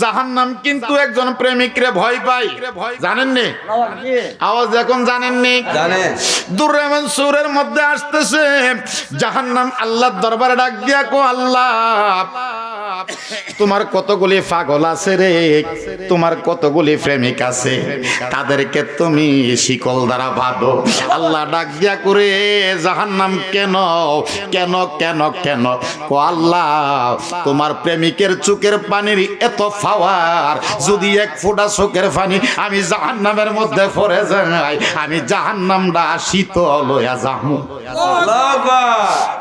জাহান্নাম কিন্তু একজন প্রেমিকরে ভয় পায়, জানেননি? আওয়াজ এখন জানেননি? জানেন। দুররে মনসুরের মধ্যে আসতেছে জাহান্নাম আল্লাহর দরবারে ডাক দিয়া কো আল্লাহ, তোমার কতগুলি পাগল আছে রে, তোমার কতগুলি প্রেমিক আছে, তাদেরকে তুমি শিকল দ্বারা বাঁধো। আল্লাহ ডাক দিয়া করে জাহান্নাম কেন কেন কেন কেন? ও আল্লাহ, তোমার প্রেমিকের চোখের পানির এত পাওয়ার, যদি এক ফোঁটা চোখের পানি আমি জাহান্নামের মধ্যে পড়ে যাই, আমি জাহান্নামটা শীতল হইয়া যাবো।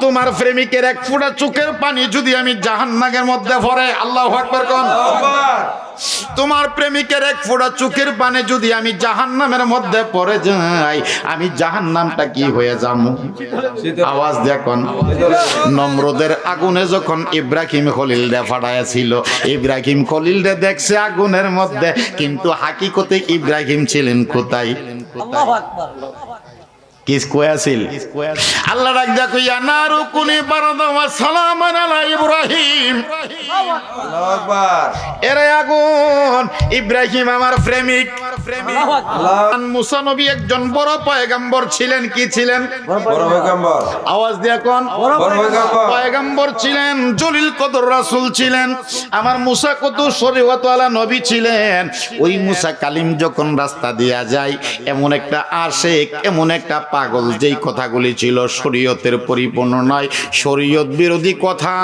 তোমার প্রেমিকের এক ফোঁটা চোখের পানি যদি আমি জাহান্নামের মধ্যে পড়ে, আল্লাহু আকবার কোন, তোমার প্রেমিকের এক ফোঁটা চোখের পানি যদি আমি জাহান্নামের মধ্যে পড়ে যাই, আমি জাহান্নামটা কি হয়ে যাবো? আওয়াজ দেখুন। নমরুদের আগুনে যখন ইব্রাহিম খলিলরে ফাটাইছিল, ইব্রাহিম খলিলরে দেখছে আগুনের মধ্যে, কিন্তু হাকিকতে ইব্রাহিম ছিলেন কোথায়? আল্লাহু আকবার। কিস কয়াছিল? আল্লাহ ডাক দিয়া কইয়া নারু কুনি বারাদা ওয়া সালামান আলা ইব্রাহিম। আল্লাহু আকবার। এরে আগুন, ইব্রাহিম আমার প্রেমিক। আল্লাহু আকবার। মুসা নবী একজন বড় পয়গম্বর ছিলেন। কি ছিলেন? বড় পয়গম্বর। আওয়াজ দিয়া কোন, বড় পয়গম্বর। পয়গম্বর ছিলেন, জলিল কদর রাসূল ছিলেন। আমার মুসা কত শরীয়তওয়ালা নবী ছিলেন। ওই মুসা কালিম যখন রাস্তা দিয়া যায়, এমন একটা আশিক, এমন একটা পাগল, যেই কথাগুলি ছিল শরীয়তের পরিপূর্ণ নয়, শরীয়ত বিরোধী কথা,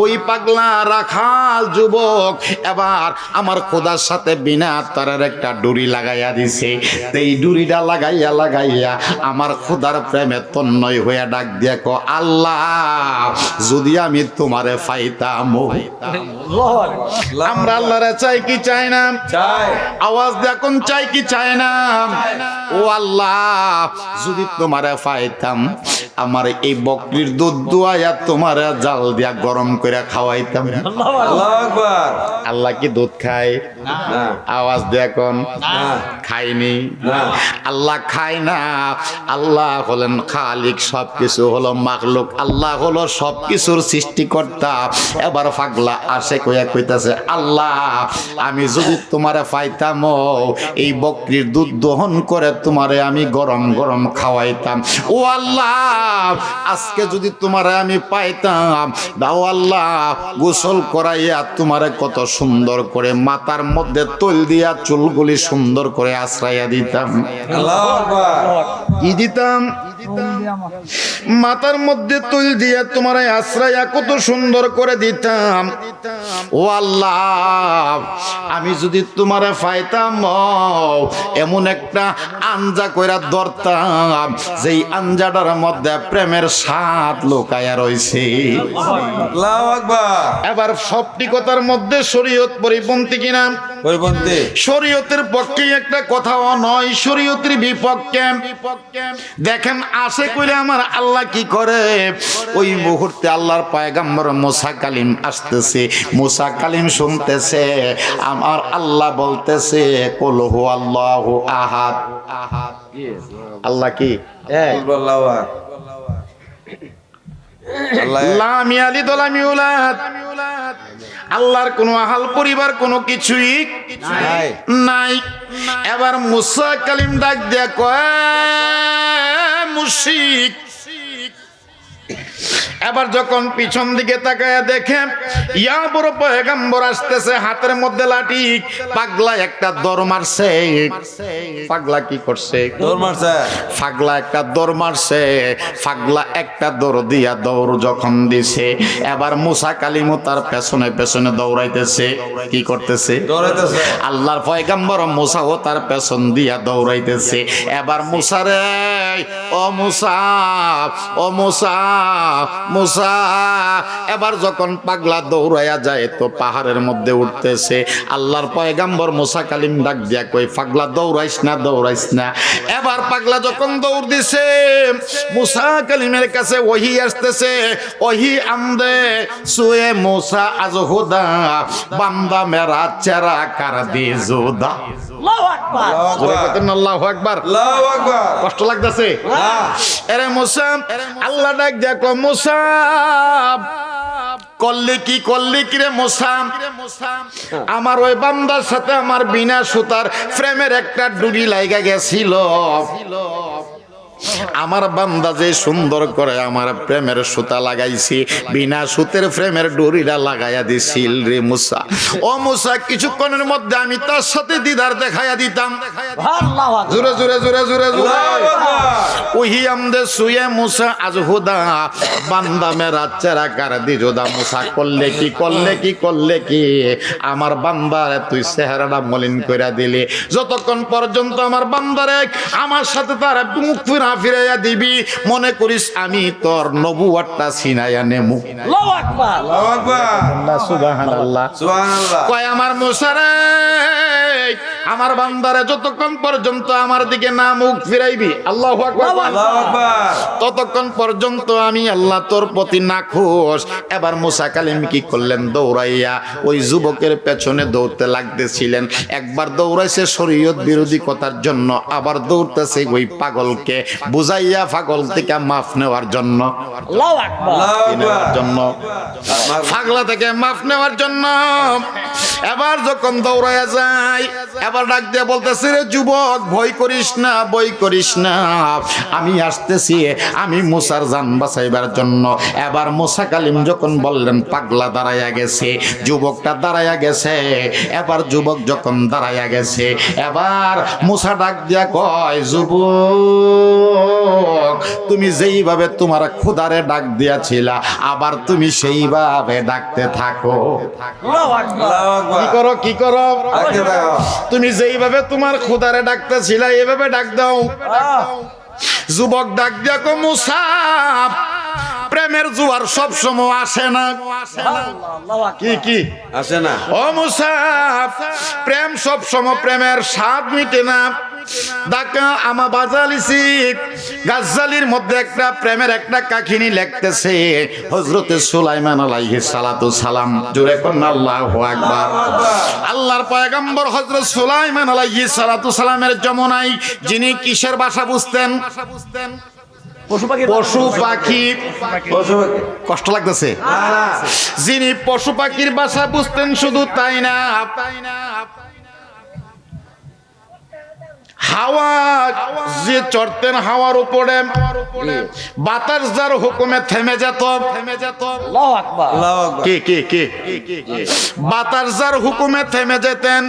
ওই পাগলা রাখাল যুবক এবার আমার খোদার সাথে বিনা তারের একটা ডুরি লাগাইয়া দিছে। এই ডুরিটা লাগাইয়া লাগাইয়া আমার খোদার প্রেমে তন্ময় হইয়া ডাক দিয়া কো আল্লাহ, যদি আমি তোমারে পাইতাম। আমরা আল্লাহরে চাই কি চাই না? চাই। আওয়াজ দেখুন, চাই কি চাই না? ও আল্লাহ, যদি তোমারে পাইতাম, আমার এই বকরির দুধ দুয়াইয়া তোমার জাল দিয়া গরম করে খাওয়াইতাম। আল্লাহু আকবার। আল্লাহ কি দুধ খায়? না। আওয়াজ দেখুন, না। খায়নি। না। আল্লাহ খায় না। আল্লাহ হলেন খালিক, সবকিছু হলো মাখলুক, আল্লাহ হলো সবকিছুর সৃষ্টিকর্তা। এবার পাগলা আসে কইয়া কইতাছে আল্লাহ, আমি যদি তোমারে পাইতাম, এই বকরির দুধ দহন করে তোমারে আমি গরম গরম খাওয়াইতাম। ও আল্লাহ, আজকে যদি তোমারে আমি পাইতাম, দাও আল্লাহ, গোসল করাইয়া তোমারে কত সুন্দর করে মাথার মধ্যে তৈল দিয়া চুলগুলি সুন্দর করে আশ্রাইয়া দিতাম। আল্লাহু আকবার। কি দিতাম? মাথার মধ্যে তৈল দিয়া তোমার আশ্রয়া কত সুন্দর করে দিতাম। ও আল্লাহ, আমি যদি তোমারে পাইতাম, এমন একটা আঞ্জা কইরা ধরতাম, যেই আঞ্জাটার মধ্যে প্রেমের স্বাদ লুকায়া রইছে। আল্লাহু আকবার। এবার সবটি কথার মধ্যে শরীয়ত পরিপন্থী কিনা? পরিপন্থী। শরীয়তের পক্ষে একটা কথাও নয়, শরীয়তের বিপক্ষে। দেখেন আসে কইলে আমার আল্লাহ কি করে? ওই মুহূর্তে আল্লাহর পয়গম্বর মুসা কালিম আসতেছে, মুসা কালিম শুনতেছে, আমার আল্লাহ বলতেছে কুল হু আল্লাহু আহাদ। আল্লাহ কি? আল্লাহু আকবার। আল্লাহ লাম ইয়ালিদ ওয়া লাম ইউলাদ। আল্লাহর কোনো আহাল পরিবার কোনো কিছুই নাই। নাই। এবার মুসা কালিম ডাক দিয়া কয় মুশরিক। এবার যখন পিছন দিকে তাকায়া দেখে ইয়া বড় পয়গম্বর আসতেছে, হাতের মধ্যে লাঠি, পাগলা একটা দৌড় মারছে। পাগলা কি করছে? দৌড় মারছে। পাগলা একটা দৌড় মারছে। পাগলা একটা দৌড় দিয়া দৌড় যখন দিছে, এবার মুসা কালিমও তার পেছনে পেছনে দৌড়াইতেছে। কি করতেছে? দৌড়াইতেছে। আল্লাহর পয়গম্বর মুসাও তার পেছন দিয়া দৌড়াইতেছে। এবার মুসা রে, ও মুসা, ও মুসা, মুসা। এবার যখন পাগলা দৌড়াইয়া যায় তো পাহাড়ের মধ্যে উঠতেছে। আল্লাহর পয়গম্বর মুসা কালিম ডাক দিয়া কই পাগলা দৌড়াইস না, দৌড়াইস না। এবার পাগলা যখন দৌড় দিছে, মুসা কালিমের কাছে ওহী আসতেছে। ওহী আমদে সুয়ে মুসা আজ হুদা, বান্দা মেরা চেরা কার দি জুদা। আল্লাহু আকবার। জোরে কইতেন আল্লাহু আকবার। আল্লাহু আকবার। কষ্ট লাগতেছে? না। এরে মুসা, আল্লাহ ডাক দিয়া কয় মুসা, করলে কি রে মুসা, আমার ওই বান্দার সাথে আমার বিনা সুতার প্রেমের একটা ডুরি লাগা গেছিল। আমার বান্দা যে সুন্দর করে আমার প্রেমের সুতা লাগাইছি, বিনা সুতের প্রেমের ডুরিটা লাগাইয়া দিছিল রে মুসা। ও মুসা, কিছুক্ষণের মধ্যে আমি তার সাথে দিদার দেখাইয়া দিতাম। আল্লাহু আকবার। জোরে জোরে জোরে জোরে জোরে আল্লাহু আকবার। ওহি আমদে সুয়ে মুসা আজ হুদা বান্দা মেরা চেরা কার দি জোদা। মুসা করলে কি আমার বান্দারে তুই চেহারাটা মলিন কইরা দিলি। যতক্ষণ পর্যন্ত আমার বান্দারে আমার সাথে তার মুখ ফিরাইয়া দিবি, মনে করিস আমি তোর নবুয়তটা ছিনাইয়া নেমু। আল্লাহু আকবার। আল্লাহু আকবার। সুবহানাল্লাহ। সুবহানাল্লাহ। কয় আমার মুসারে, আমার বান্দারে যতক্ষণ পর্যন্ত আমার দিকে না মুখ ফিরাইবি, আল্লাহু আকবার, আল্লাহু আকবার। ততক্ষণ পর্যন্ত আমি আল্লাহ তোর প্রতি নাখোশ। এবার মুসা কালিম কি করলেন, দৌড়াইয়া ওই যুবকের পেছনে দৌড়তে লাগতেছিলেন। একবার দৌড়াইছে শরীয়ত বিরোধী কথার জন্য, আবার দৌড়তেছে ওই পাগলকে বুঝাইয়া পাগল থেকে মাফ নেওয়ার জন্য, আল্লাহু আকবার। আল্লাহু নেওয়ার আকবার। জন্য, পাগলা থেকে মাফ নেওয়ার জন্য। এবার যখন দৌড়াইয়া যায়, এবার ডাক দিয়ে বলতেছে, রে যুবক, ভয় করিস না, আমি আসতেছি, আমি মুসার জান বাঁচাইবার জন্য। এবার মুসা কালিম যখন বললেন, পাগলা দাঁড়াইয়া গেছে, যুবকটা দাঁড়াইয়া গেছে। এবার যুবক যখন দাঁড়াইয়া গেছে, এবার মুসা ডাক দিয়া কয়, যুবক, তুমি যেইভাবে তোমার খোদারে ডাক দিয়াছিলা, আবার তুমি সেইভাবে ডাকতে থাকো। আল্লাহু আকবার। আল্লাহু কি আকবার। করো ডাকতে থাকো। তুমি যেইভাবে তোমার খোদারে ডাকতেছিলা, এইভাবে ডাক দাও। যুবক ডাক দিয়া কো, মুসা, প্রেমের জোয়ার সব সময় আসে না। আল্লাহু আকবার। কি আসে না। ও মুসা, প্রেম সব সময় প্রেমের স্বাদ মিটে না। ডাকা আমা বাজালিছি গাজ্জালির মধ্যে একটা প্রেমের একটা কাহিনী লিখতেছে হযরতে সুলাইমান আলাইহিস সালাতু সালাম। জোরে কোন আল্লাহু আকবার। আল্লাহর পয়গম্বর হযরত সুলাইমান আলাইহিস সালাতু সালামের যমুনায় যিনি কিসের ভাষা বুঝতেন? পশু পাখি। পশু পাখি। পশু পাখি। কষ্ট লাগতেছে? না, না। যিনি পশু পাখির ভাষা বুঝতেন, শুধু তাই না, হাওয়া যে চড়তেন, হাওয়ার উপরে বাতাস যার হুকুমে থেমে যেত। আল্লাহু আকবার। আল্লাহু আকবার। কে বাতাস যার হুকুমে থেমে যেতেন।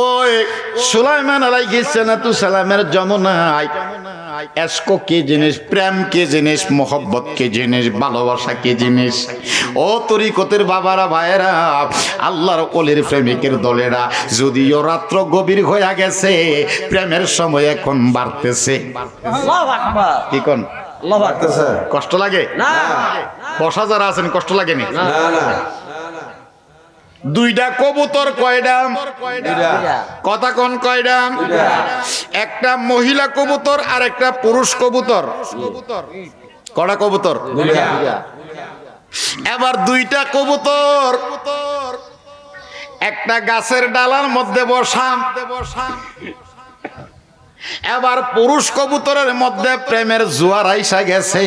ওই সুলাইমান আলাইহিস সালামের যমুনায় এশক কি জিনিস, প্রেম কি জিনিস, মোহব্বত কি জিনিস, ভালোবাসা কি জিনিস। ও তরিকতের বাবারা, ভাইয়েরা, আল্লাহর ওলির প্রেমিকের দলেরা, যদিও রাত্র গভীর হয়ে গেছে, প্রেমের সময় এখন বাড়তেছে। আল্লাহু আকবার। কি কোন আল্লাহু আকবার। স্যার। কষ্ট লাগে? না। বসা যারা আছেন কষ্ট লাগেনি? না, না। দুইটা কবুতর কয়টা? দুইটা। কথা কোন কয়টা? একটা মহিলা কবুতর আর একটা পুরুষ কবুতর। কটা কবুতর? দুইটা। এবার দুইটা কবুতর একটা গাছের ডালার মধ্যে বসা। এবার পুরুষ কবুতরের মধ্যে প্রেমের জোয়ার আইসা গেছে,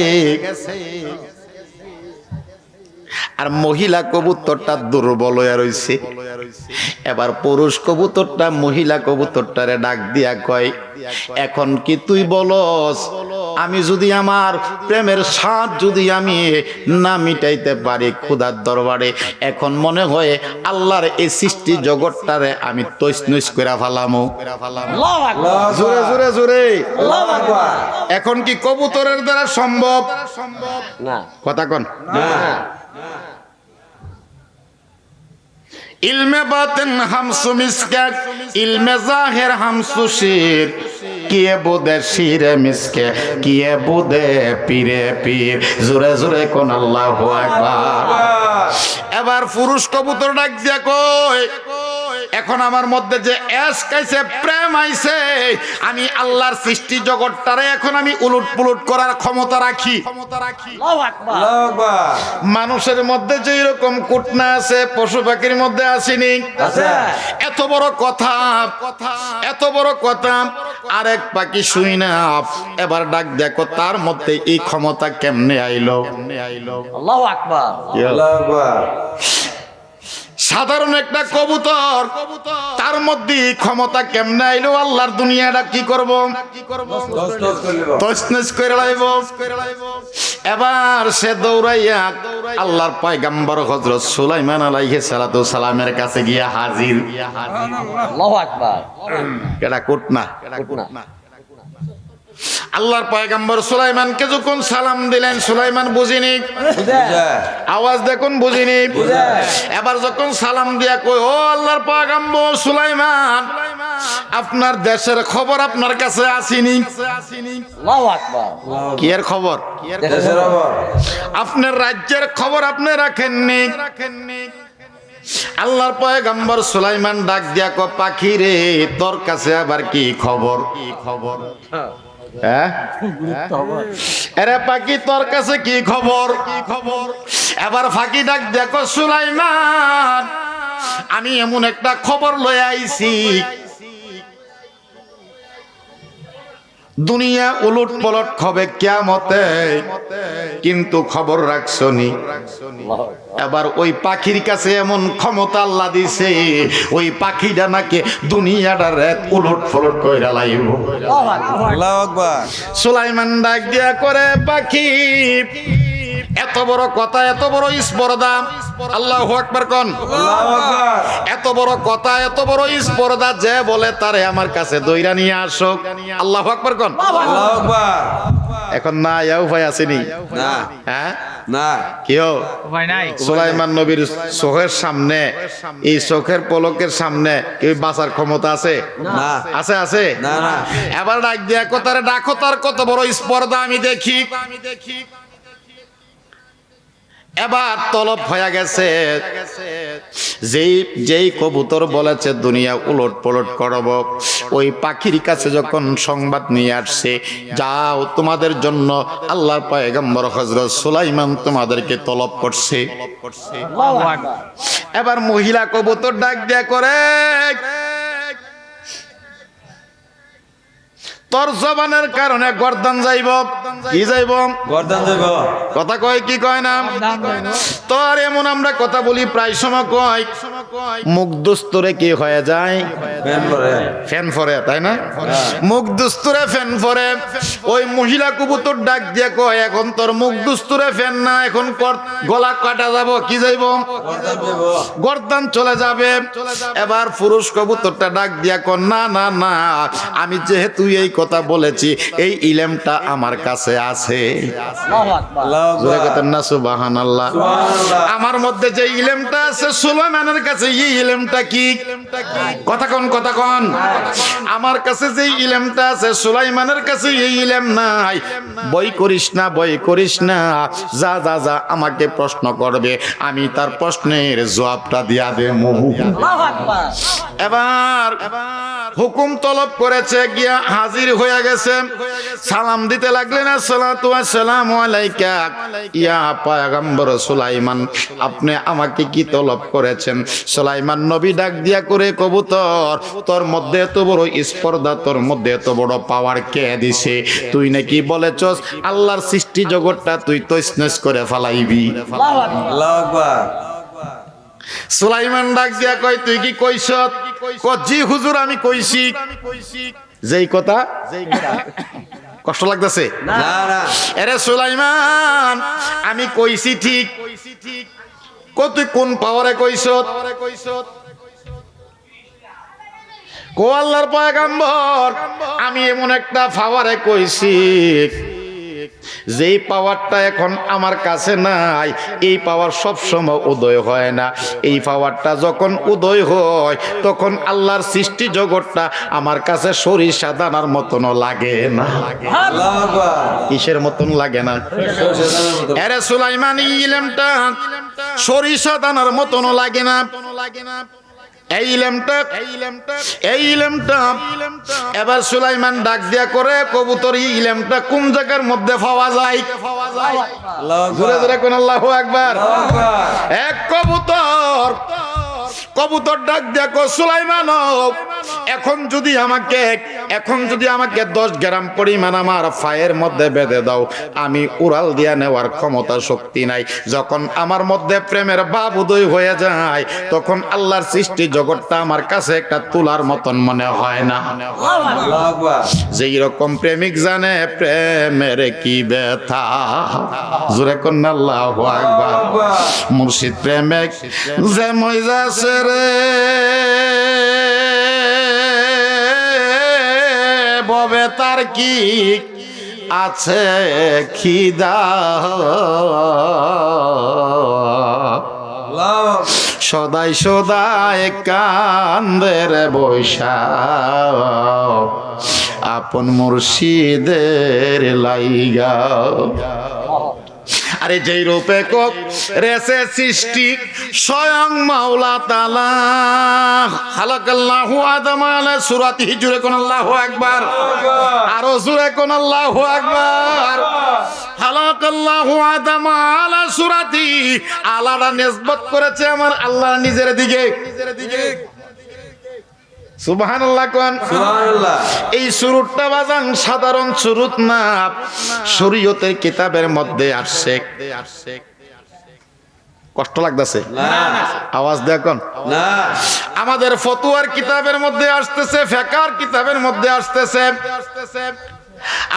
আর মহিলা কবুতরটা দুর্বল হয়ে রইছে। এবার পুরুষ কবুতরটা মহিলা কবুতরটারে ডাক দিয়া কয়, এখন কি তুই বলস, আমি যদি আমার প্রেমের স্বাদ যদি আমি না মিটাইতে পারি খোদার দরবারে, এখন মনে হয় আল্লাহর এই সৃষ্টি জগৎটারে আমি তৈস করে ফেলামো। আল্লাহু আকবার। জোরে জোরে জোরে। আল্লাহু আকবার। এখন কি কবুতরের দ্বারা সম্ভব? না। কথা কন। না। ইলমে বাতিন হামসু মিসকাত, ইলমে জাহির হামসু শির, কিয়ে বুদে শিরে মিসকে, কিয়ে বুদে পীরে পীর। জোরে জোরে কোন আল্লাহু আকবার। এবার পুরুষ কবুতর ডাক দিয়া কয়, এখন আমার মধ্যে যে এশক আইছে, প্রেম আইছে, আমি আল্লাহর সৃষ্টি জগৎটারে এখন আমি উলট পুলট করার ক্ষমতা রাখি। আল্লাহু আকবার। আল্লাহু আকবার। মানুষের মধ্যে যে এরকম কুটনা আছে, পশু পাখির মধ্যে আসেনি। আছে। এত বড় কথা, এত বড় কথা, আরেক পাখি শুই না। এবার ডাক দেখো তার মধ্যে এই ক্ষমতা কেমনে আইলো? আল্লাহু আকবার। আল্লাহু আকবার। সাধারণ একটা কবুতর, তার মধ্যে এই ক্ষমতা কেমনে আইলো? আল্লাহর দুনিয়াটা কি করব? কষ্ট করিব। তছনছ করে লাইব। এবার সে দৌড়াইয়া আল্লাহর পয়গম্বর হযরত সুলাইমান আলাইহিস সালাতু সালামের কাছে গিয়া হাজির। আল্লাহু আকবার। এটা কুটনা। কুটনা। আল্লাহর পয়গম্বর সুলাইমানকে যখন সালাম দিলেন, সুলাইমান বুঝিনি, বুঝে। আওয়াজ দেখুন বুঝিনি। এবার যখন সালাম দিয়া কই, ও আল্লাহর পয়গম্বর সুলাইমান, আপনার দেশের খবর আপনার কাছে আসেনি। আল্লাহু আকবার। কি এর খবর? দেশের খবর। আপনার রাজ্যের খবর আপনি রাখেননি। আল্লাহর পয়গম্বর সুলাইমান ডাক দিয়া কয়, পাখি রে, তোর কাছে আবার কি খবর? হ্যাঁ, আরে পাখি, তোর কাছে কি খবর? এবার ফাঁকি ডাক দেখো, সুলাইমান, আমি এমন একটা খবর লয়ে আইছি, দুনিয়া উলট পলট হবে কিয়ামতে, কিন্তু খবর রাখছনি। এবার ওই পাখির কাছে এমন ক্ষমতা আল্লাহ দিছে, ওই পাখিটা নাকি দুনিয়াটা রাত উলট পলট কইরা লাইব। আল্লাহু আকবার। আল্লাহু আকবার। সুলাইমান ডাক দিয়া করে, পাখি, এত বড় কথা, এত বড় স্পর্ধা, আল্লাহু আকবার কোন। আল্লাহু আকবার। এত বড় কথা, এত বড় স্পর্ধা, যে বলে তারে আমার কাছে দইরা নিয়ে আসো। আল্লাহু আকবার কোন। আল্লাহু আকবার। এখন না ইয়া উপায় আসেনি। না, হ্যাঁ, না। কেউ উপায় নাই। সুলাইমান নবীর চোখের সামনে, এই চোখের পলকের সামনে কেউ বাঁচার ক্ষমতা আছে? না। আছে, আছে। না, না। এবার ডাক দিয়া কোতারে ডাকো, তার কত বড় স্পর্ধা আমি দেখি। এবার তলব হয়ে গেছে, যেই কবুতর বলেছে দুনিয়া উলট পলট করব, ওই পাখির কাছে যখন সংবাদ নিয়ে আসছে, যাও, তোমাদের জন্য আল্লাহর পয়গম্বর হযরত সুলাইমান তোমাদেরকে তলব করছে। আল্লাহু আকবার। এবার মহিলা কবুতর ডাক দিয়া করে, তোর জবানের কারণে গর্দান যাইব। কি যাইব? গর্দান দেব। কথা কয় কি কয় না? তোর এমন আমরা কথা বলি প্রায় সময়, কয় মুখ দুস্তরে কি হয়ে যায়? ফ্যান করে। ফ্যান ফরে, তাই না? মুখ দুস্তুরে ফ্যান ফরে। ওই মহিলা কবুতর ডাক দিয়ে কয়, এখন তোর মুখ দুস্তুরে ফ্যান না, এখন গলা কাটা যাব। কি যাইব? গর্দান দেব। গর্দান চলে যাবে। এবার পুরুষ কবুতরটা ডাক দিয়া কয়, না না না, আমি যেহেতু এই কথা বলেছি, এই ইলমটা আমার কাছে আছে। আল্লাহু আকবার। আল্লাহু জোরে আকবার। কথা না, সুবহানাল্লাহ। সুবহানাল্লাহ। আমার মধ্যে যে ইলমটা আছে, সুলাইমানের কাছে এই ইলমটা কি? কথা কোন, কথা কোন। আমার কাছে যে ইলমটা আছে, সুলাইমানের কাছে এই ইলম নাই। বই করিস না, বই করিস না, যা যা যা, আমাকে প্রশ্ন করবে, আমি তার প্রশ্নের জবাবটা দিয়া দেব। আল্লাহু আকবার। এবার হুকুম তলব করেছে, গিয়া হাজির হয়ে গেছে, সালাম দিতে লাগলেন, আসসালাতু ওয়াসসালামু আলাইকা ইয়া পয়গম্বর সুলাইমান, আপনি আমাকে কি তলব করেছেন? সুলাইমান নবী ডাক দিয়া করে, কবুতর, তোর মধ্যে এত বড় স্পর্ধা, তোর মধ্যে এত বড় পাওয়ার কে দিছে? তুই নাকি বলেছস আল্লাহর সৃষ্টি জগৎটা তুই তছনছ করে ফেলাইবি। আল্লাহু আকবার। আল্লাহু আকবার। সুলাইমান ডাক দিয়া কয়, তুই কি কইছ? জি হুজুর, আমি কইছি। যেই কথা কষ্ট লাগতেছে? না, না। আরে সুলাইমান, আমি কইছি ঠিক, তুই কোন পাওয়ারে কইছ? কো আল্লাহর পয়গম্বর, আমি এমন একটা পাওয়ারে কইছি, যেই পাওয়ারটা এখন আমার কাছে নাই। এই পাওয়ার সব সময় উদয় হয় না। এই পাওয়ারটা যখন উদয় হয়, তখন আল্লাহর সৃষ্টি জগৎটা আমার কাছে সরিষা দানার মতনও লাগে না। আল্লাহু আকবার। কিসের মতন লাগে না? শয়তানের মতো। আরে সুলাইমান, এই ইলমটা সরিষা দানার মতনও লাগে না। এই ইলমটা এবার সুলাইমান ডাক দিয়া করে কবুতর এই ইলমটা কোন জায়গার মধ্যে পাওয়া যায়? আল্লাহু জোরে আকবার জোরে কোন আল্লাহু আকবার। আল্লাহু আকবার এক কবুতর ডাক দিয়া কো সুলাইমান, এখন যদি আমাকে 10 গ্রাম পরিমাণ আমার পায়ের মধ্যে বেঁধে দাও, আমি উড়াল দিয়া নেওয়ার ক্ষমতা শক্তি নাই। যখন আমার মধ্যে প্রেমের ভাব উদয় হয়ে যায়, তখন আল্লাহর সৃষ্টি জগৎটা আমার কাছে একটা তুলার মতন মনে হয় না। আল্লাহু আকবার যেই রকম প্রেমিক জানে প্রেমের কি ব্যথা, জোরে কোন আল্লাহু আকবার। মুর্শিদ প্রেমিক যে মইজাছে রে ববে তার কি আছে খিদা, আল্লাহু সদাই কান্দের বৈশা আপন মুর্শিদের লাইগা। আরে যেই রূপে কক রেসে সৃষ্টি স্বয়ং মাওলা তাআলা, খালাকাল্লাহু আদম আলা সূরাতিহি, জুরে কোন আল্লাহু আকবার। আরো জুরে কোন আল্লাহু আকবার। খালাকাল্লাহু আদম আলা সূরাতিহি, আলাদা নিসবত করেছে আমার আল্লাহ নিজের দিকে। সুবহানাল্লাহ কোন। সুবহানাল্লাহ। এই সুরুতটা বাজান সাধারণ সুরুত না, শরীয়তের কিতাবের মধ্যে আসছে। কষ্ট লাগতেছে? না আওয়াজ দেখুন না আমাদের ফতুয়ার কিতাবের মধ্যে আসতেছে, ফিকহের কিতাবের মধ্যে আসতেছে।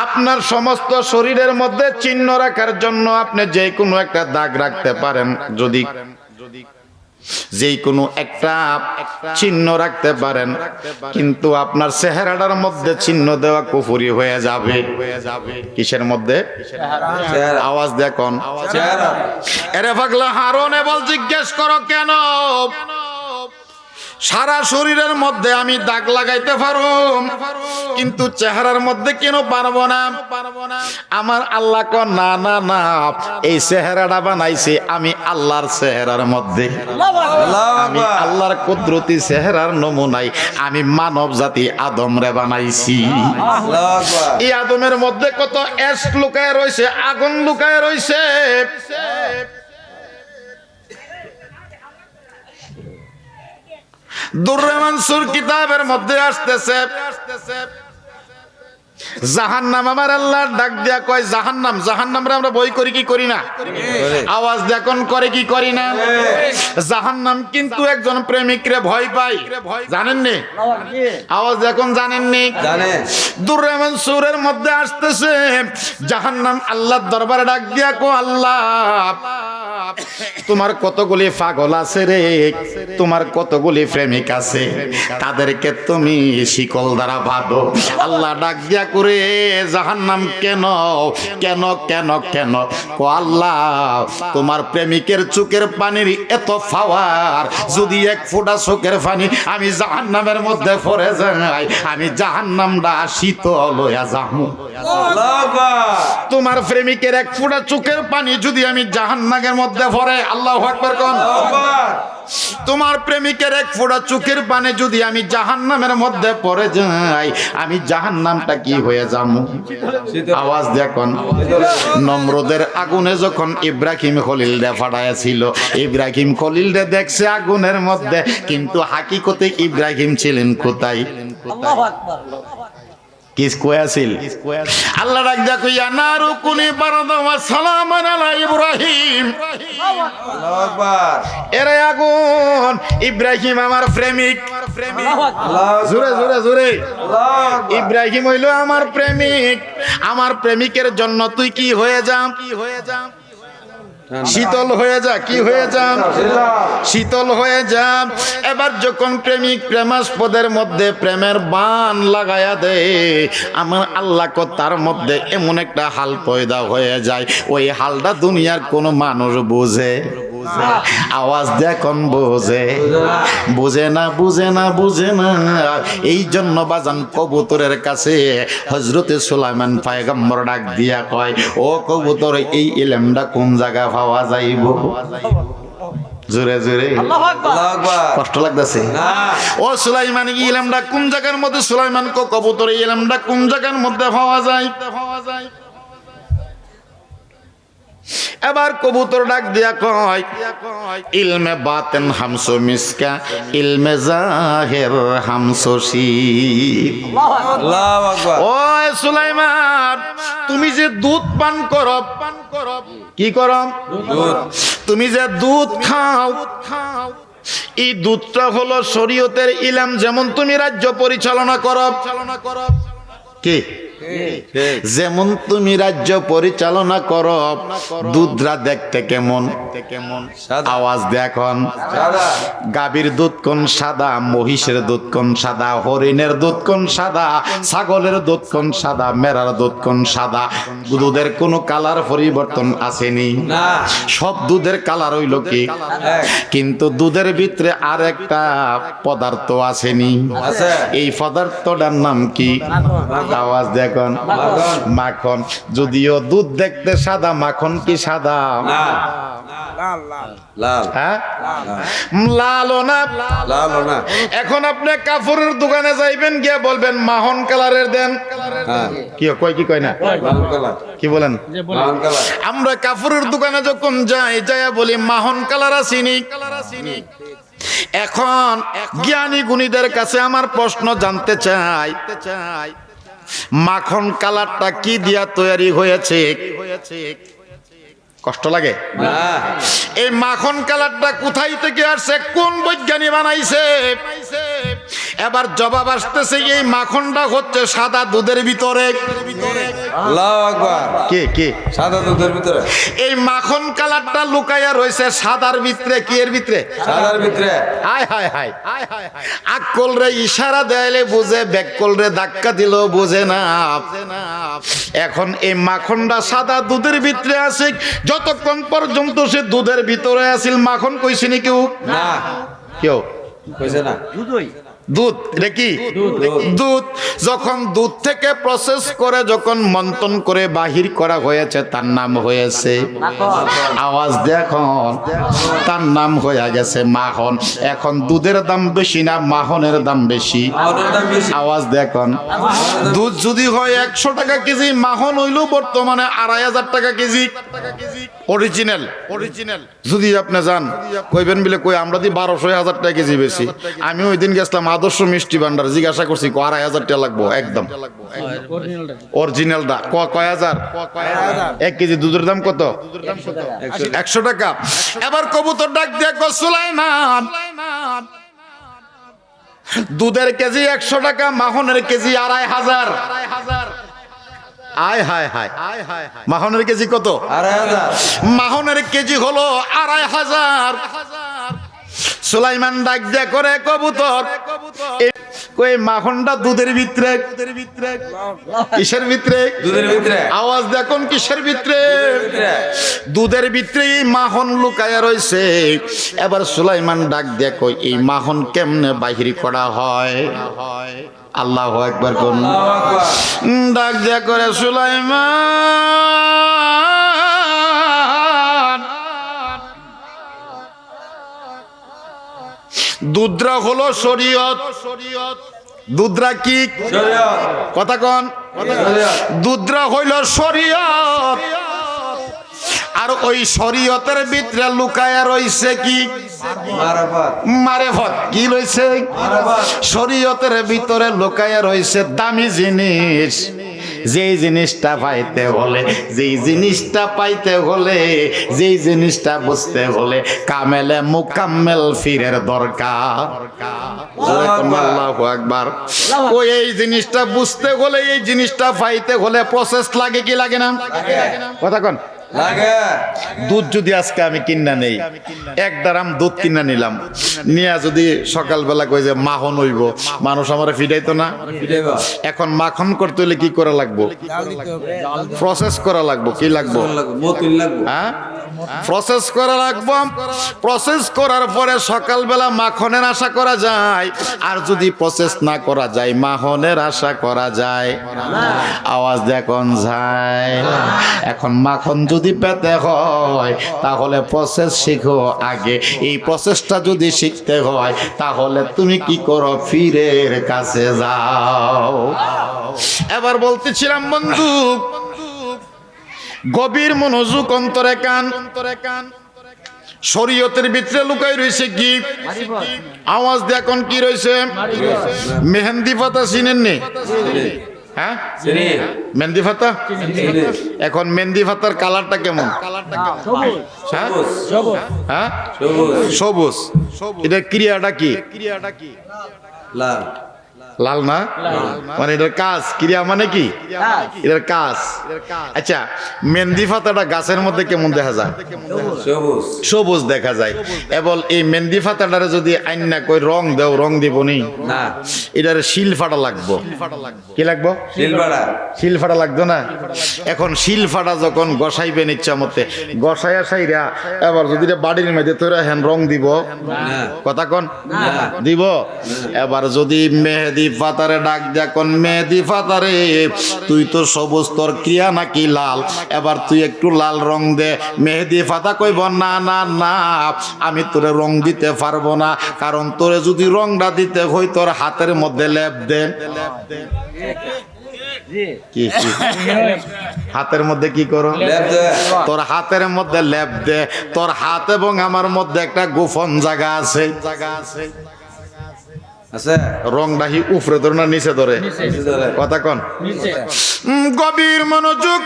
আপনার সমস্ত শরীরের মধ্যে চিহ্ন রাখার জন্য আপনি যে কোনো একটা দাগ রাখতে পারেন, যদি যেই কোনো একটা চিহ্ন রাখতে পারেন, কিন্তু আপনার চেহারাটার মধ্যে চিহ্ন দেওয়া কুফরি হয়ে যাবে। কিসের মধ্যে? চেহারা আওয়াজ দেখুন। চেহারা এরে পাগলা হারুন বল, জিজ্ঞেস করো কেন? সারা শরীরের মধ্যে আমি দাগ লাগাইতে পারব, কিন্তু চেহারার মধ্যে কেন পারবো না? আমার আল্লাহ কো না না না, এই চেহারাটা বানাইছি আমি আল্লাহর চেহারার মধ্যে। আল্লাহু আমি আকবার আল্লাহর কুদরতি চেহারার নমুনায় আমি মানব জাতি আদম রে বানাইছি। আল্লাহু আকবার এই আদমের মধ্যে কত এস লুকায় রয়েছে, আগুন লুকায় রয়েছে। দুররে মানসুর কিতাবের মধ্যে আসতেছে, জাহান্নাম আমার আল্লাহ ডাক দিয়া কয়, জাহান্নামরে আমরা বই করি কি করি না? আওয়াজ দেখুন, করে কি করি না? জাহান্নাম কিন্তু একজন প্রেমিকরে ভয় পায়, জানেননি? আওয়াজ দেখুন, জানেননি? জানেন দুররে মানসুরের মধ্যে আসতেছে, জাহান্নাম আল্লাহর দরবারে ডাক দিয়া কো, আল্লাহ তোমার কতগুলি পাগল আছে রে, তোমার কতগুলি প্রেমিক আছে, তাদেরকে তুমি শিকল দ্বারা বাঁধো। আল্লাহ ডাক দিয়া করে, জাহান্নাম কেন কেন কেন কেন? কো আল্লাহ তোমার প্রেমিকের চোখের পানির এত পাওয়ার, যদি এক ফোঁটা চোখের পানি আমি জাহান্নামের মধ্যে পড়ে যাই, আমি জাহান্নামটা শীতল হইয়া যাবো। আল্লাহু আকবার তোমার প্রেমিকের এক ফোঁটা চোখের পানি যদি আমি জাহান্নামের মধ্যে পড়ে, আল্লাহু আকবার কোন। আল্লাহু আকবার তোমার প্রেমিকের এক ফোঁটা চোখের পানি যদি আমি জাহান্নামের মধ্যে পড়ে যাই, আমি জাহান্নামটা কি হয়ে যাবো? আওয়াজ দেখুন। নমরুদের আগুনে যখন ইব্রাহিম খলিল রে ফাটাইছিল, ইব্রাহিম খলিল রে দেখছে আগুনের মধ্যে, কিন্তু হাকিকতে ইব্রাহিম ছিলেন কোথায়? আল্লাহু আকবার। কিস কোয়াছিল? আল্লাহ ডাক দিয়া কইয়া, নারু কুনি বারাদা ওয়া সালামান আলা ইব্রাহিম। আল্লাহু আকবার এরে আগুন, ইব্রাহিম আমার প্রেমিক। আল্লাহু আকবার। আল্লাহু আকবার জোরে জোরে জোরে। আল্লাহু আকবার ইব্রাহিম হইল আমার প্রেমিক, আমার প্রেমিকের জন্য তুই কি হয়ে যাম? শীতল হয়ে যা। কি হয়ে যাম? শীতল হয়ে যাম। এবার যখন প্রেমিক প্রেমাস্পদের মধ্যে প্রেমের বান লাগায়া দে, আমার আল্লাহ কো তার মধ্যে এমন একটা হাল পয়দা হয়ে যায়, ওই হালটা দুনিয়ার কোনো মানুষ বুঝে? আওয়াজ দেখুন, বুঝে? বুঝে না, বুঝে না, বুঝে না। এই জন্য বাজান কবুতরের কাছে হযরতে সুলাইমান পয়গম্বর ডাক দিয়া কয়, ও কবুতর, এই ইলমটা কোন জায়গা পাওয়া যাইব? জোরে জোরে আল্লাহু আকবার আল্লাহু আকবার কষ্ট লাগতেছে না ও সুলাইমান ইলামটা কোন জায়গার মধ্যে সুলাইমান কবুতর ইলামটা কোন জায়গার মধ্যে পাওয়া যায় এবার কবুতর ডাক দিয়া কয় ইলমে বাতেন হামসো মিসকা ইলমে জাহের হামসো শির আল্লাহু আকবার ও সুলাইমান তুমি যে দুধ পান করো কি করো দুধ তুমি যে দুধ খাও এই দুধটা হলো শরীয়তের ইলম যেমন তুমি রাজ্য পরিচালনা করো কি যেমন তুমি রাজ্য পরিচালনা করো দুধরা দেখতে কেমন সাদা। আওয়াজ দেখুন সাদা গাভীর দুধ কোন সাদা মহিষের দুধ কোন সাদা হরিণের দুধ কোন সাদা ছাগলের দুধ কোন সাদা মেরার দুধ কোন সাদা দুধের কোনো কালার পরিবর্তন আসেনি না সব দুধের কালার হইল কি এক কিন্তু দুধের ভিতরে আর একটা পদার্থ আসেনি আছে এই পদার্থটার নাম কি আওয়াজ দেখুন মাখন মাখন যদিও দুধ দেখতে সাদা মাখন কি সাদা লাল হ্যাঁ লালও না লাল না এখন আপনি কাপড়ের দোকানে যাইবেন গিয়ে বলবেন মাখন কালারের দেন হ্যাঁ কি কয় কি কয় না লাল কালার কি বলেন লাল কালার আমরা কাপড়ের দোকানে যখন যাই যাইয়া বলি মাখন কালার আসিনি এখন জ্ঞানী গুণীদের কাছে আমার প্রশ্ন জানতে চাই মাখন কালারটা কি দিয়া তৈরি হয়েছে কষ্ট লাগে না এই মাখন কালারটা কোথায় থেকে আসছে কোন বৈজ্ঞানিক বানাইছে এবার জবাব আসতেছে এই মাখনটা হচ্ছে সাদা দুধের ভিতরে আল্লাহু আকবার কে কে সাদা দুধের ভিতরে এই মাখন কালারটা লুকাইয়া রয়েছে সাদার ভিতরে কি এর ভিতরে সাদার ভিতরে হায় হায় হায় আকল রে ইশারা দেয়ালে বুঝে ব্যাকল রে ধাক্কা দিল বুঝে না এখন এই মাখনটা সাদা দুধের ভিতরে আছে যতক্ষণ পর্যন্ত সে দুধের ভিতরে আছিল মাখন কইছিনি কেউ না কেউ কইছে না দুধ এটা কি দুধ যখন দুধ থেকে প্রসেস করে যখন মন্থন করে বাহির করা হয়েছে তার নাম হয়েছে আওয়াজ দেখুন তার নাম হয়ে গেছে মাখন এখন দুধের দাম বেশি না মাখনের দাম বেশি আমাদের দাম বেশি আওয়াজ দেখুন দুধ যদি হয় 100 টাকা কেজি মাখন হইল বর্তমানে 2500 টাকা কেজি অরিজিনাল যদি আপনি যান কইবেন বলে কই আমরা দি 1200 টাকা কেজি বেশি আমি ওই দিন গেছিলাম আদর্শ মিষ্টি ভান্ডার জিজ্ঞাসা করছি 2500 টাকা লাগবো একদম অরিজিনালটা কয় হাজার 1 কেজি দুধের দাম কত 100 টাকা এবার কবুতর ডাক দিয়ে কয় সুলাইমান দুধের কেজি 100 টাকা মাখনের কেজি 2500 আয় হায় হায় মাখনের কেজি কত 2500 মাখনের কেজি হলো 2500 সুলাইমান ডাক দিয়া করে কবুতর কই মাখনটা দুধের ভিতরে কিসের ভিতরে দুধের ভিতরে আওয়াজ দেখুন কিসের ভিতরে দুধের ভিতরে মাখন লুকায়া রয়েছে এবার সুলাইমান ডাক দিয়া কই এই মাখন কেমনে বাহির করা হয় আল্লাহু আকবার কোন আল্লাহু আকবার ডাক দিয়া করে সুলাইমান দুধরা হলো শরীয়ত দুধরা কি শরীয়ত কথা কন শরীয়ত দুধরা হইল শরীয়ত আর ওই শরীয়তের ভিতরে লুকায়া রইছে কি মারাফাত মারেফত কি রইছে মারাফাত শরীয়তের ভিতরে লুকায়া রইছে দামি জিনিস যেই জিনিসটা পাইতে হলে যেই জিনিসটা পাইতে হলে যেই জিনিসটা বুঝতে হলে কামেলে মুকাম্মেল ফিরের দরকার আল্লাহু আকবার ওই এই জিনিসটা বুঝতে হলে এই জিনিসটা পাইতে হলে প্রসেস লাগে কি লাগে না কথা কোন লাগে দুধ যদি আজকে আমি কিনা নেই 1 ড্রাম দুধ কিনা নিলাম নিয়া যদি সকালবেলা কই যে মাখন হইব মানুষ আমারে ফিডাইতো না পিটাইবা এখন মাখন করতে হলে কি করা লাগবো প্রসেস করা লাগবো কি লাগবো মতিন লাগবে হ্যাঁ প্রসেস করা লাগবো প্রসেস করার পরে সকালবেলা মাখনের আশা করা যায় আর যদি প্রসেস না করা যায় মাখনের আশা করা যায় আওয়াজ দেখুন যায় এখন মাখন যদি যদি পেতে হয় তাহলে প্রসেস শিখো আগে। এই প্রসেসটা যদি শিখতে হয় তাহলে তুমি কি করো, পীরের কাছে যাও। এবার বলতেছিলাম বন্ধু, গভীর মনোযোগ, অন্তরে কান। শরীয়তের ভিতরে লুকাই রয়েছে কি? আওয়াজ দিয়ে এখন কি রয়েছে? মেহেন্দি পাতা চিনেন নি? হ্যাঁ, চিনি। মেহেন্দি পাতা। এখন মেহেন্দি পাতার কালারটা কেমন? হ্যাঁ? হ্যাঁ, সবুজ। এটা ক্রিয়াটা কি? লাল। লাল না, মানে এটার কাজ, ক্রিয়া মানে কি? এটার কাজ। আচ্ছা, মেহেন্দি পাতাটা গাছের মধ্যে কেমন দেখা যায়? সবুজ। সবুজ দেখা যায়। এবং এই মেহেন্দি পাতাটারে যদি আইনা কই রং দেও, রং দিব নি না, এটার শিল ফাটা লাগবো। কি লাগবো? শিলপাড়া। শিল ফাটা লাগতো না? এখন শিল ফাটা যখন গসাইবেন ইচ্ছা মতে, গসাইয়া সাইরা এবার যদি এটা বাড়ির মধ্যে তোরা হ্যান রং দিব, না, কথা কন দিব। এবার যদি মেহেদি পাতারে ডাক দেয়া কোন, মেহেদি পাতারে তুই তো সবুজ, তোর ক্রিয়া নাকি লাল, এবার তুই একটু লাল রং দে। মেহেদি পাতা কইব না না না, আমি তোরে রং দিতে পারবো না, কারণ তোরে যদি রংটা দিতে হই তোর হাতের মধ্যে লেপ দে। কি কি? হাতের মধ্যে কি করো? লেপ দে। তোর হাতের মধ্যে লেপ দে। তোর হাত এবং আমার মধ্যে একটা গোপন জায়গা আছে। আছে। রংটা হি উপরে ধরে না নিচে ধরে? কথা কন। গভীর মনোযোগ।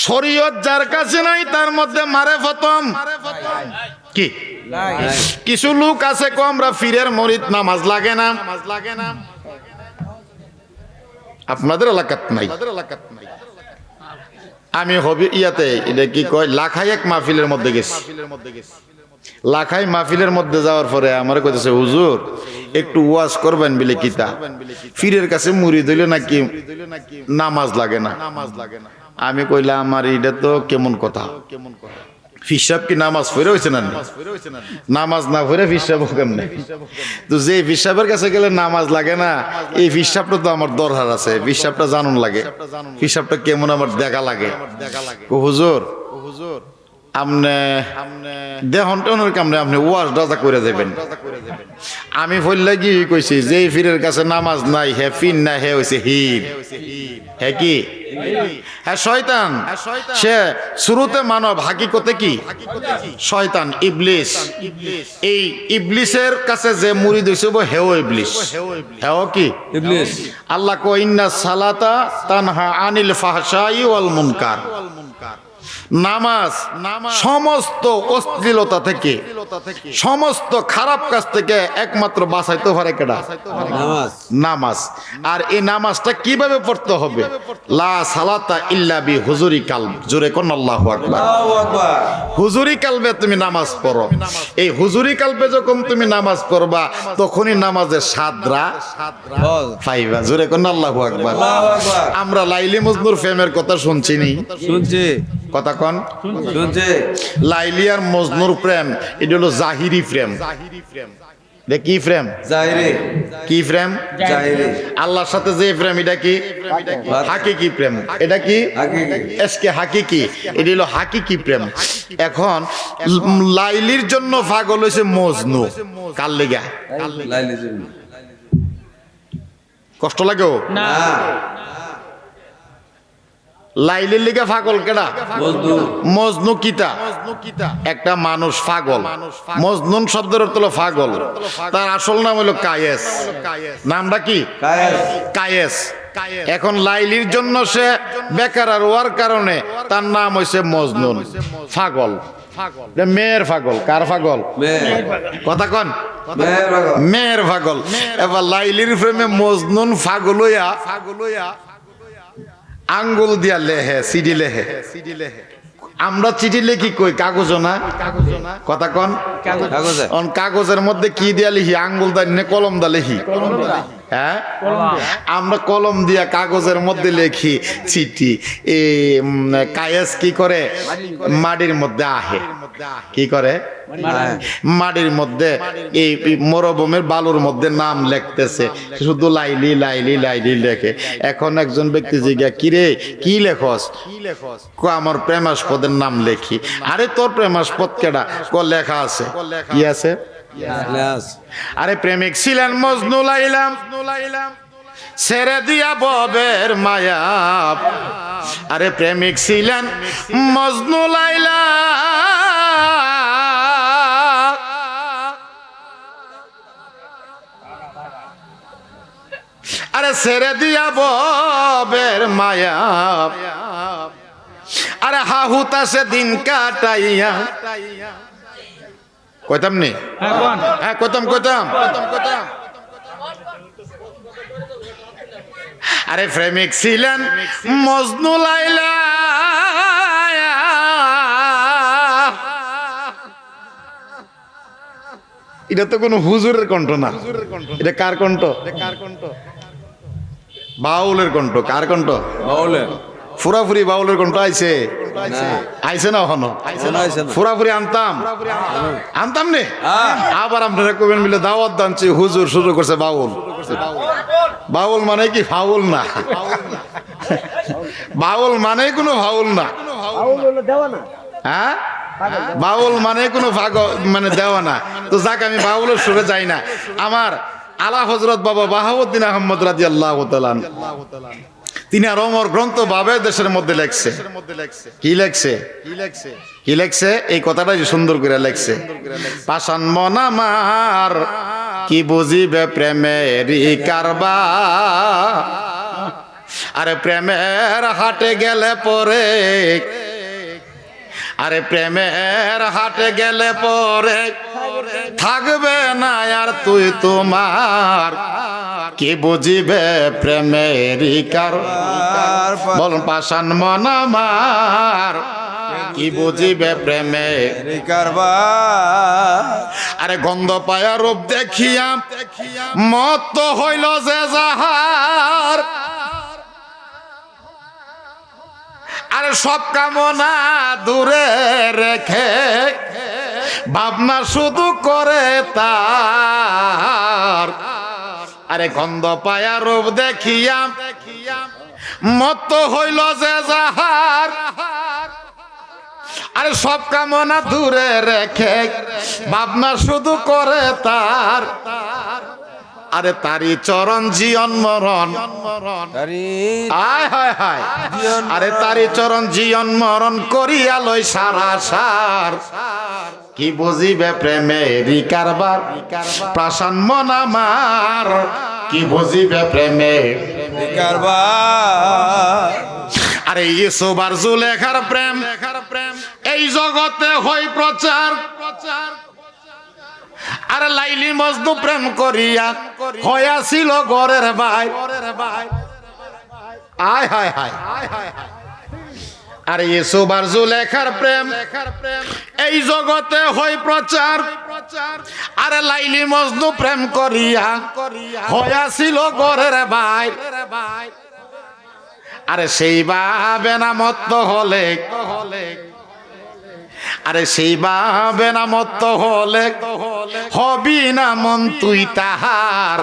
শরীয়ত যার কাছে নাই তার মধ্যে মারে ফতম কি? কিছু লোক আছে কো আমরা ফিরের মরিদ, নামাজ লাগে না। আপনাদের এলাকাত নাই। আমি হবি ইয়াতে এটা কি কয়, লাখাই এক মাহফিলের মধ্যে গেছি। লাখাই মাহফিলের মধ্যে যাওয়ার পরে আমার কইতেছে, হুজুর একটু ওয়াজ করবেন বলে কিতা, ফিরের কাছে মুরিদ হইলে নাকি নামাজ লাগে না। আমি কইলাম আমার এটা তো কেমন কথা, ফিসাব কি নামাজ পড়ে হয়েছে না? নামাজ না পড়ে ফিসাব কেমনে? তো যে ফিসাবের কাছে গেলে নামাজ লাগে না, এই ফিসাবটা তো আমার দরকার আছে, ফিসাবটা জানুন লাগে, ফিসাবটা কেমন আমার দেখা লাগে। হুজুর আমনে দেহন টেনের কামনে আপনি ওয়াজ দাদা করে দেবেন। আমি বললে কি কইছি, যে ফিরের কাছে নামাজ নাই হে ফিন না, হে হইছে হির। হে কি? হ্যাঁ শয়তান। সে শুরুতে মানব, হাকিকতে কি? শয়তান, ইবলিস। এই ইবলিসের কাছে যে মুরিদ হইছে হেও ইবলিস। হেও কি? ইবলিস। আল্লাহ কো ইন্না সালাতা তানহা আনিল ফাহশাই ওয়াল মুনকার। নামাজ সমস্ত অশ্লীলতা থেকে, সমস্ত খারাপ কাজ থেকে একমাত্র বাঁচাইতে পারে কেডা? নামাজ। নামাজ। আর এই নামাজটা কিভাবে পড়তে হবে? লা সালাতা ইল্লা বি হুজুরি কালব। জোরে কোন আল্লাহু আকবার। আল্লাহু আকবার। হুজুরি কালবে তুমি নামাজ পড়ো। এই হুজুরি কালবে যখন তুমি নামাজ পড়বা তখনই নামাজের সাদরা বল। পাইবা। জোরে কোন আল্লাহু আকবার। আল্লাহু আকবার। আমরা লাইলি মজনুর প্রেমের কথা শুনছি নি? শুনছি। কথা কন। শুনছি। লাইলি আর মজনুর প্রেম এটা হলো জাহিরি প্রেম। এটা কি প্রেম? জাহিরি। কি প্রেম? জাহিরি। আল্লাহর সাথে যে প্রেম এটা কি? হাকিকি প্রেম। এটা কি? হাকিকি। এসকে হাকিকি। এটা হলো হাকিকি প্রেম। এখন লাইলির জন্য পাগল হয়েছে মজনু। কার লেগা? লাইলি জন্য। কষ্ট লাগেও না। লাইলির লিগা পাগল কেডা? মজনু। মজনু কিতা? একটা মানুষ পাগল। মজনুন শব্দের অর্থ হলো পাগল। তার আসল নাম হলো কায়েস। নামটা কি? কায়েস। কায়েস। এখন লাইলির জন্য সে বেকার আর হওয়ার কারণে তার নাম হইছে মজনুন, পাগল। মেয়ের পাগল। কার পাগল? মেয়ের। কথা কন। মেয়ের পাগল। মেয়ের পাগল। এবার লাইলির প্রেমে মজনুন পাগল হইয়া আঙ্গুল দিয়া লেহে, চিঠি লেহে। আমরা চিঠি লিখি কই? কাগজ না? কথা কন। কাগজে। কাগজের মধ্যে কি দিয়া লিখি? আঙ্গুল দা নে কলম দা লিখি? হ্যাঁ, আমরা কলম দিয়া কাগজের মধ্যে লেখি চিঠি। কায়েস কি করে? মাটির মধ্যে আহে। কি করে? মাটির মধ্যে এই মরুভূমির বালুর মধ্যে নাম লিখতেছে, শুধু লাইলি লাইলি লাইলি লেখে। এখন একজন ব্যক্তি জিজ্ঞা, কিরে কি লেখস? আমার প্রেমাস্পদের নাম লেখি। আরে তোর প্রেমাস্পদ কেডা? লেখা আছে। কি আছে? আরে প্রেমিক ছিলেন মজনু লাইলা, ছেড়ে দিয়া ববের মায়া। আরে প্রেমিক ছিলেন মজনু লাইলা, আরে ছেড়ে দিয়া ববের মায়া। আরে হাহুতাসে দিন কাটাইয়া। কইতাম নি? হ্যাঁ কইতাম। আরে প্রেমিক ছিলেন মজনু লাইলা, এটা তো কোনো হুজুরের কণ্ঠ না, এটা কার কণ্ঠ? বাউলের কণ্ঠ। কার কণ্ঠ? বাউলের। ফুরাফুরি বাউলের কণ্ঠ আইছে? আইছে না এখনো? ফুরাফুরি আনতাম নে। আবার আপনারা কবেন মিলে দাওয়াত দানছি, হুজুর শুরু করছে বাউল। বাউল মানে কি? ফাউল না। বাউল মানে কোনো ফাউল না। হ্যাঁ, বাউল মানে কোনো মানে দেওয়া না। তো যাক, আমি বাউলের সুরে যাই না। আমার আলা হযরত বাবা বাহাউদ্দিন আহমদ রাদিয়াল্লাহু তাআলা তিনি আর অমর গ্রন্থ বাবে দেশের মধ্যে লেখছে। কি লেখছে? এই কথাটাই সুন্দর করে লেখছে। পাষাণ মন আমার কি বুঝিবে প্রেমেরই কারবার। আরে প্রেমের হাটে গেলে পরে, আরে প্রেমের হাটে গেলে পরে থাকবে না আর তুই তোমার। কি বুঝিবে প্রেমেরই কারবার। বলুন পাষাণ মন আমার কি বুঝিবে প্রেমেরই কারবার। আরে গন্ধ পায়া রূপ দেখিয়া মত হইল যে যাহার। আরে সব কামনা দূরে রেখে ভাবনা শুধু করে তার। আরে গন্ধ পায়া রূপ দেখিয়া মত হইল যে যাহার। আরে সব কামনা দূরে রেখে ভাবনা শুধু করে তার। আরে তারি চরণ জীবন মরণ। আরে তারি চরণ জীবন মরণ করিয়া লই সারা সার। কি বুঝিবে প্রেমেরই কারবার। পাষাণ মন আমার কি বুঝিবে প্রেমেরই কারবার। আরে ইউসুফ আর জুলেখার প্রেম এই জগতে হই প্রচার। আরে লাইলি মজনু প্রেম করিয়া হইয়াছিল ঘরের ভাই। আয় হায় হায়। আরে ইউসুফ আর জুলেখার প্রেম এই জগতে হই প্রচার। আরে লাইলি মজনু প্রেম করিয়া হইয়াছিল ঘরের ভাই। আরে সেই ভাবে না মত্ত হলে, আরে সেই ভাবে না মত্ত হলে হবি না মন তুই তাহার।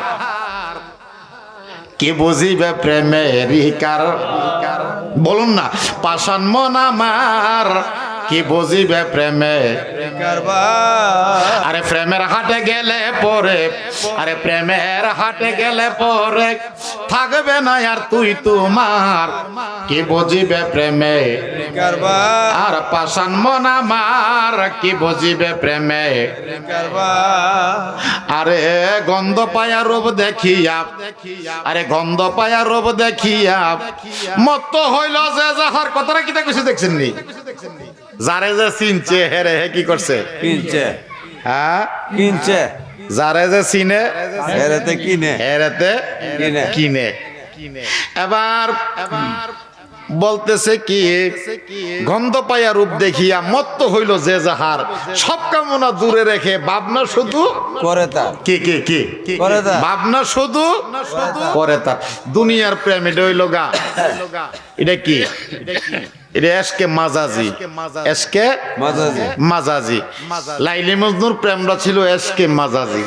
কি বুঝিবে প্রেমেরই কারবার। বলুন না পাষাণ মন আমার কি বুঝিবে প্রেমের কারবার। আরে প্রেমের হাটে গেলে পরে, আরে প্রেমের হাটে গেলে পরে থাকবে না আর তুই তোমার। কি বুঝিবে প্রেমের কারবার। আর পাষাণ মন আমার কি বুঝিবে প্রেমের কারবার। আরে গন্ধ পায়া রূপ দেখিয়া, আরে গন্ধ পায়া রূপ দেখিয়া মত্ত হইল যে যাহার। কথাটা কিতা কইছে দেখছেন নি? যারে যে চিনছে হেরে হে কি করছে? কিনছে। হ্যাঁ কিনছে। যারে যে চিনে হেরেতে কিনে। হেরেতে কিনে। কিনে। এবার বলতেছে কি গন্ধ পাইয়া রূপ দেখিয়া মত্ত হইল যে যাহার সব কামনা দূরে রেখে ভাবনা শুধু করে তার কি করে তার ভাবনা শুধু করে তার দুনিয়ার প্রেম এটা হইল গা এটা কি এটা এসকে মাজাজি এসকে মাজাজি মাজাজি লাইলি মজনুর প্রেমটা ছিল এসকে মাজাজি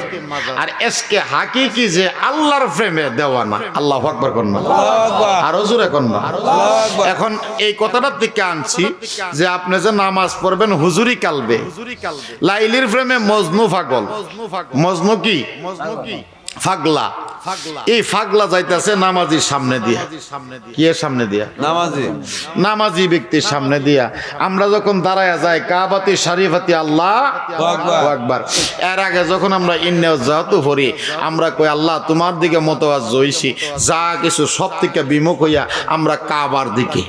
আর এসকে হাকিকি যে আল্লাহর প্রেমে দেওয়ানা আল্লাহু আকবার করনা আরো জোরে করনা এখন এই কথাটার দিকে আনছি যে আপনি যে নামাজ পড়বেন হুজুরি কালবে লাইলির প্রেমে মজনু পাগল মজনু কি ফাগলা এই ফাগলা যাইতেছে নামাজির সামনে দিয়া কি এর সামনে দিয়া নামাজি নামাজি ব্যক্তির সামনে দিয়া আমরা যখন দাঁড়ায় যাই কাবাতি শরীফাতি আল্লাহু আকবার এর আগে যখন আমরা ইন্নাও জাতু পড়ি আমরা কই আল্লাহ তোমার দিকে মতওয়াজ্জ হইছি যা কিছু সব থেকে বিমুখ হইয়া আমরা কাবার দিকে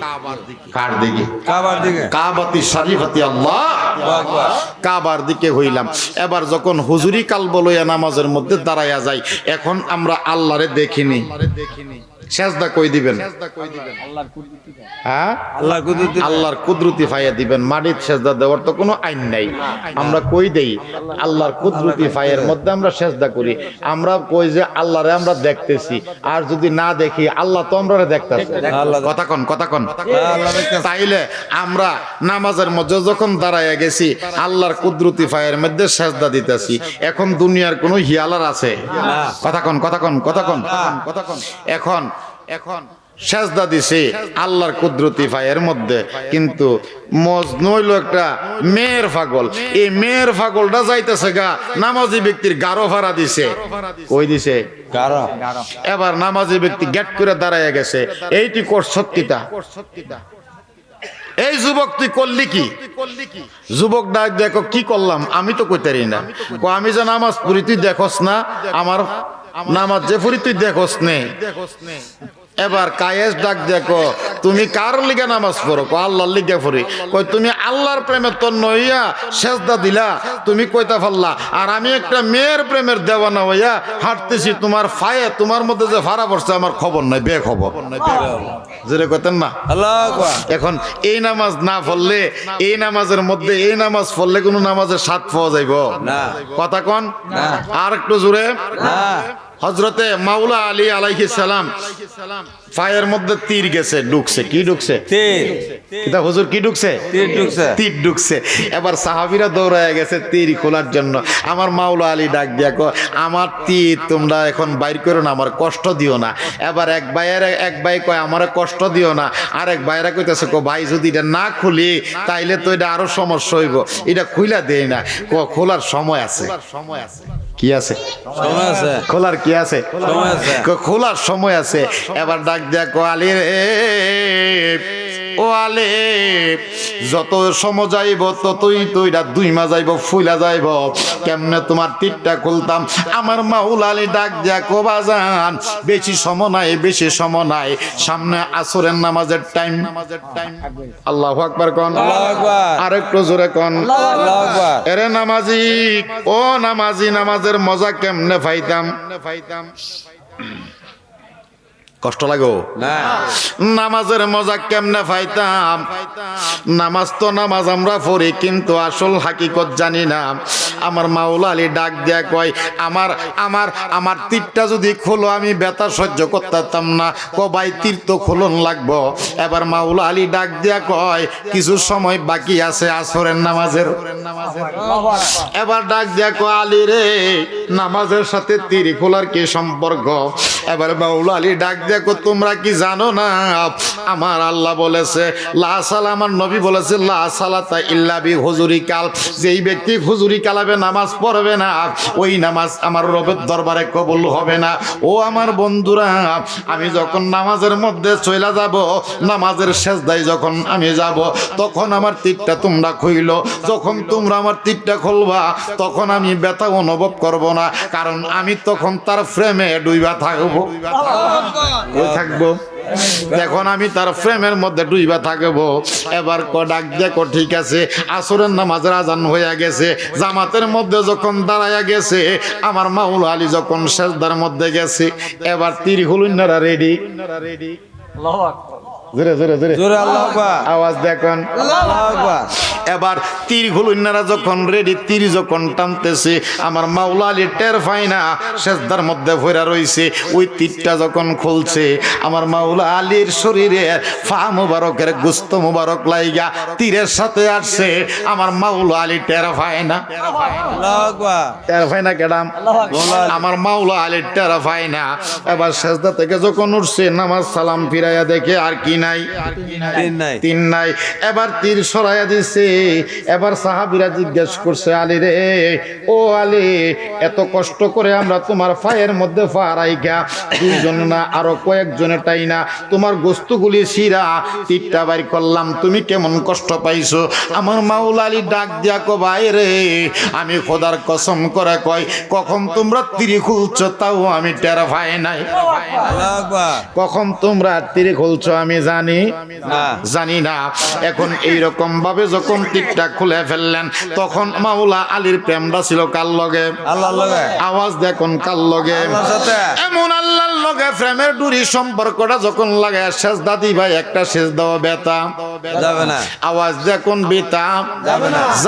কার দিকে কাবার দিকে কাবাতি শরীফাতি আল্লাহু আকবার কাবার দিকে হইলাম এবার যখন হুজুরি কালব লইয়া নামাজের মধ্যে দাঁড়ায়া যাই এখন আমরা আল্লাহরে দেখিনি সেজদা কই দিবেন হ্যাঁ আল্লাহর কুদরতি আল্লাহর কুদরতি ফাইয়া দিবেন মাটির সেজদা দেওয়ার তো কোনো আইন নাই আমরা কই দেই আল্লাহর কুদরতি ফাইয়ের মধ্যে আমরা সেজদা করি আমরা কই যে আল্লাহরে আমরা দেখতেছি আর যদি না দেখি আল্লাহ তো আমরা দেখতেছি কথা কন আল্লাহ দেখতেছে। তাইলে আমরা নামাজের মধ্যে যখন দাঁড়াইয়া গেছি আল্লাহর কুদরতি ফাইয়ের মধ্যে সেজদা দিতেছি এখন দুনিয়ার কোনো হিয়ালার আছে কথা কন এখন সেজদা দিছে আল্লাহর কুদরতি ফাইয়ের মধ্যে কিন্তু মজনু হইল একটা মেয়ের পাগল এই মেয়ের পাগলটা যাইতেছে গা নামাজি ব্যক্তির গারো ভাড়া দিছে কই দিছে কারা এবার নামাজি ব্যক্তি গেট করে দাঁড়াইয়া গেছে এইটি সত্যিটা এই যুবক তুই করলি কি যুবক ডাক দেখো কি করলাম আমি তো কইতারি না আমি যে নামাজ পড়ি তুই দেখোস না আমার নামাজ যে পড়ি তুই দেখোস নে এবার কায়েস ডাক দেখো তুমি কার লিগে নামাজ পড়ো আল্লাহর লিগে পড়ি কই তুমি আল্লাহর প্রেমে তন্ন হইয়া সেজদা দিলা তুমি কইতা ফাল্লা আর আমি একটা মেয়ের প্রেমের দেওয়ানা হইয়া হাঁটতেছি তোমার ফায়ে তোমার মধ্যে যে ভাড়া পড়ছে আমার খবর নাই বেখবর যেটা কইতেন না আল্লাহু আকবার এখন এই নামাজ না পড়লে এই নামাজের মধ্যে এই নামাজ পড়লে কোনো নামাজের স্বাদ পাওয়া যাইব না কথা কন না আর একটু জোরে না হযরতে মাওলা আলী আলাইহিস সালাম পায়ের মধ্যে তীর গেছে ঢুকছে কি ঢুকছে তীর কিতা হুজুর কি ঢুকছে তীর ঢুকছে তীর ঢুকছে এবার সাহাবীরা দৌড়ায় গেছে তীর খোলার জন্য আমার মাওলা আলী ডাক দিয়া কো আমার তীর তোমরা এখন বাইর করো না আমার কষ্ট দিও না এবার এক ভাই কয় আমারে কষ্ট দিও না আরেক ভাইরা কইতেছে কো ভাই যদি এটা না খুলি তাইলে তো এটা আরো সমস্যা হইব এটা খুইলা দেই না খোলার সময় আছে কি আছে সময় আছে খোলার কি আছে সময় আছে খোলার সময় আছে এবার ডাক দেয়া কো আলী রে ও আলে যত সময় যাইব ততই তইরা দুই মা যাইব ফুইলা যাইব কেমনে তোমার তীরটা খুলতাম আমার মাওলা আলী ডাক দেয়া কো বাজান বেশি সময় নাই সামনে আসরের নামাজের টাইম আল্লাহু আকবার কোন আল্লাহু আকবার আরেকটু জোরে কোন আল্লাহু আকবার এরে নামাজি ও নামাজি নামাজের মজা কেমনে পাইতাম কষ্ট লাগো না নামাজের মজা কেমনে পাইতাম নামাজ তো নামাজ আমরা পড়ি কিন্তু আসল হাকিকত জানি না আমার মাওলা আলী ডাক দেয়া কয় আমার তীরটা যদি খোলো আমি ব্যথা সহ্য করতাম না ভাই তীর তো খোলন লাগবো এবার মাওলা আলী ডাক দেয়া কয় কিছু সময় বাকি আছে আসরের নামাজের এবার ডাক দেয়া কয় আলী রে নামাজের সাথে তীর খোলার কি সম্পর্ক এবার মাওলা আলী ডাক দেখো তোমরা কি জানো না আমার আল্লাহ বলেছে লা সালাম আমার নবী বলেছে লা সালাতা ইল্লা বি হুজুরি কাল যেই ব্যক্তি হুজুরি কালাবে নামাজ পড়বে না ওই নামাজ আমার রবের দরবারে কবুল হবে না ও আমার বন্ধুরা আমি যখন নামাজের মধ্যে চলে যাব নামাজের সেজদায় যখন আমি যাব তখন আমার তীরটা তোমরা খুইলো যখন তোমরা আমার তীরটা খুলবা তখন আমি ব্যথা অনুভব করব না কারণ আমি তখন তার ফ্রেমে ডুইবা থাকবো থাকবো এখন আমি তার ফ্রেমের মধ্যে ডুইবা থাকবো এবার ডাক দেখো ঠিক আছে আসরের নামাজের আজান হয়ে গেছে জামাতের মধ্যে যখন দাঁড়ায়া গেছে আমার মাওলা আলী যখন সেজদার মধ্যে গেছে এবার তীর হুলুন্নারা রেডি আল্লাহু আকবার জোরে জোরে জোরে জোরে আল্লাহু আকবার আওয়াজ দেখুন। আল্লাহু আকবার এবার তীর ঘুলুন্নারা যখন রেডি, তীর যখন টানতেছে, আমার মাওলা আলী টের পায় না সেজদার মধ্যে ভরা রইছে। ওই তীরটা যখন খুলছে, আমার মাওলা আলীর শরীরে ফা মুবারকের গোস্ত মুবারক লাইগা তীরের সাথে আসছে। আমার মাওলা আলী টের পায় না, আল্লাহু আকবার টের পায় না কেডাম, আমার মাওলা আলী টের পায় না। এবার সেজদা থেকে যখন উঠছে, নামাজ সালাম ফিরাইয়া দেখে আর কি নাই, তিন নাই তিন নাই। এবার তীর সরাইয়া দিছে। এবার সাহাবীরা জিজ্ঞেস করছে, আলী রে, ও আলী, এত কষ্ট করে আমরা তোমার পায়ের মধ্যে পা রাইখা দুইজন না আরো কয়েকজনে টাই না তোমার গোস্তগুলি শিরা তীরটা বাইর করলাম, তুমি কেমন কষ্ট পাইছো? আমার মাওলা আলী ডাক দিয়া কো, ভাই রে, আমি খোদার কসম করে কই, কখন তোমরা তীর খুলছো তাও আমি টের পাই নাই। আল্লাহু আকবার কখন তোমরা তীর খুলছো আমি জানি না। এখন এইরকম ভাবে যখন তীরটা খুলে ফেললেন, তখন মাওলা আলীর প্রেমটা ছিল কার লগে? আল্লাহর লগে আওয়াজ দেখুন, কার লগে? আল্লাহর সাথে এমন আল্লাহর লগে প্রেমের ডুরি সম্পর্কটা যখন লাগে, সেজদা দিবা একটা সেজদাও বেতা যাবে না আওয়াজ দেখুন, বেতা যাবে না